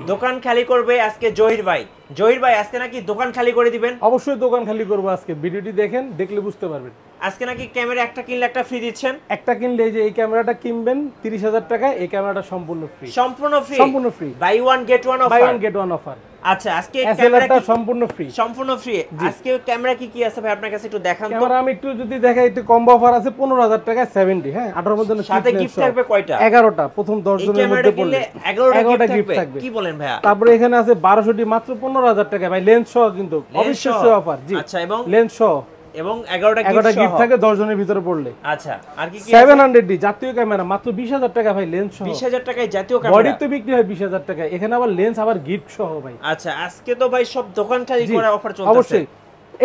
দোকান খালি করবে আজকে জহির ভাই। জহির ভাই আজকে নাকি দোকান খালি করে দিবেন? অবশ্যই দোকান খালি করব আজকে, ভিডিওটি দেখেন, দেখলে বুঝতে পারবেন। আজকে নাকি ক্যামেরা একটা কিনলে একটা ফ্রি দিচ্ছেন? একটা কিনলে এই যে এই ক্যামেরাটা কিনবেন 30,000 টাকায়, এই ক্যামেরাটা সম্পূর্ণ ফ্রি। সম্পূর্ণ ফ্রি? সম্পূর্ণ free, buy one get one offer. Buy one get one offer. আচ্ছা আজকে ক্যামেরাটা সম্পূর্ণ ফ্রি। সম্পূর্ণ ফ্রি। আজকে ক্যামেরা কি কি আছে ভাই আপনার কাছে একটু দেখান তো। ক্যামেরা আমি একটু যদি দেখাই, একটু কম্বো অফার আছে 15,000 টাকায় 70, হ্যাঁ 18 মধ্যে সাথে গিফট থাকবে কয়টা? 11টা। প্রথম 10 জনের মধ্যে পড়লে 11টা গিফট থাকবে। কি বলেন ভাইয়া? তারপরে এখানে আছে 1200টি মাত্র 15,000 টাকা ভাই, লেন্স সহ কিন্তু অবিশ্বাস্য অফার। জি আচ্ছা, এবং লেন্স সহ এবং 11টা গিফট থাকে 10 জনের ভিতরে পড়লে। আচ্ছা আর কি কি? 700D জাতীয় ক্যামেরা মাত্র 20,000 টাকা ভাই, লেন্স সহ। 20,000 টাকায় জাতীয় ক্যামেরা? বডি তো বিক্রি হয় 20,000 টাকায়, এখানে আবার লেন্স আবার গিফট সহ ভাই। আচ্ছা আজকে তো ভাই সব দোকান খালি করে অফার চলতেছে। অবশ্যই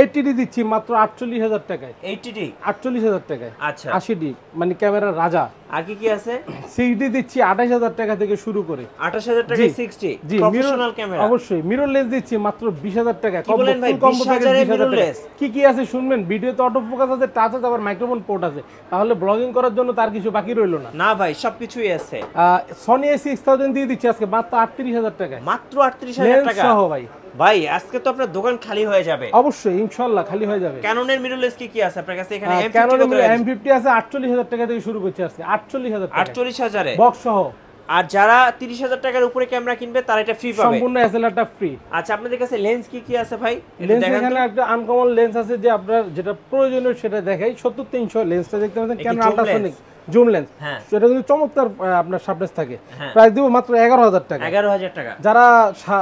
80D দিচ্ছি মাত্র 48,000 টাকায়। 80D 48,000 টাকায়। আচ্ছা 80D মানে ক্যামেরার রাজা। আর কি কি আছে? 6D দিচ্ছি 28,000 টাকা থেকে শুরু করে। 28,000 টাকায় 60 জি প্রফেশনাল ক্যামেরা। অবশ্যই মিরর লেন্স দিচ্ছি মাত্র 20,000 টাকা। কি বলেন ভাই, 20,000 এর মিরর লেন্স? কি কি আছে শুনবেন, ভিডিওতে অটো ফোকাস আছে, টাচ আছে, আবার মাইক্রোফোন পোর্ট আছে, তাহলে ব্লগিং করার জন্য তার কিছু বাকি রইলো না। না ভাই সবকিছুই আছে। সনি A6000 দিয়ে দিচ্ছি আজকে মাত্র 38,000 টাকায়। মাত্র 38,000 টাকা সহ ভাই। ভাই আজকে তো আপনার দোকান খালি হয়ে যাবে। অবশ্যই ইনশাআল্লাহ খালি হয়ে যাবে। ক্যাননের মিরর লেন্স কি কি আছে আপনার কাছে? এখানে ক্যাননের M50 আছে 48,000 টাকা থেকে শুরু করছি আজকে। 48,000 টাকা 48,000 এ বক্স সহ। আর যারা 30,000 টাকার উপরে ক্যামেরা কিনবে তারা এটা ফ্রি পাবে। সম্পূর্ণ এসএলআরটা ফ্রি। আচ্ছা আপনাদের কাছে লেন্স কি কি আছে ভাই? লেন্স এখানে একটা আনকমন লেন্স আছে যে আপনার যেটা প্রয়োজনীয় সেটা দেখাই। 70-300 লেন্সটা দেখতে পাচ্ছেন, ক্যানন আল্ট্রাসোনিক জুম লেন্স। সেটা কিন্তু চমৎকার আপনার শার্পনেস থাকে। প্রাইস দিব মাত্র 11,000 টাকা। 11,000 টাকা। যারা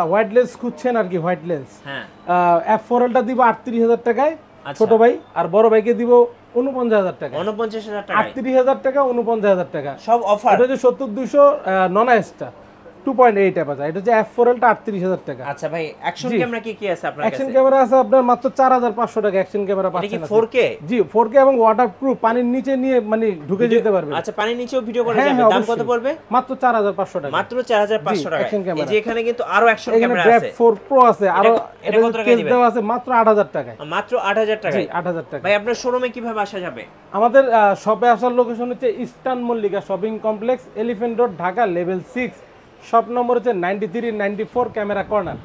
হোয়াইট লেন্স খুঁজছেন আর কি, হোয়াইট লেন্স, হ্যাঁ F4L-টা দিব 38,000 টাকায় ছোট ভাই, আর বড় ভাইকে দিব 49,000 টাকা। 49,000 টাকা। 38,000 টাকা, 49,000 টাকা সব অফার। এটা হচ্ছে 70-200 নন আইসটা 2.8 আছে। এটা হচ্ছে F4L-টা 38,000 টাকা। আচ্ছা ভাই অ্যাকশন ক্যামেরা কি কি আছে আপনার কাছে? অ্যাকশন ক্যামেরা আছে আপনার মাত্র 4,500 টাকা। অ্যাকশন ক্যামেরা পাচ্ছেন। এটা কি 4K? জি 4K এবং ওয়াটারপ্রুফ, পানির নিচে নিয়ে মানে ঢুকে যেতে পারবে। আচ্ছা পানির নিচেও ভিডিও করা যাবে। দাম কত পড়বে? মাত্র 4,500 টাকা। মাত্র 4,500 টাকা। এই যে এখানে কিন্তু আরো অ্যাকশন ক্যামেরা আছে। আছে। 4 Pro আছে, আরো এটা কত টাকা দিবেন? দেওয়া আছে মাত্র 8,000 টাকা। মাত্র 8,000 টাকা? জি 8,000 টাকা। ভাই আপনার শোরুমে কিভাবে আসা যাবে? আমাদের শপে আসার লোকেশন হচ্ছে eastern Mallika shopping complex, elephant road, Dhaka, level 6। Shop number হচ্ছে 93-94 ক্যামেরা কর্নার।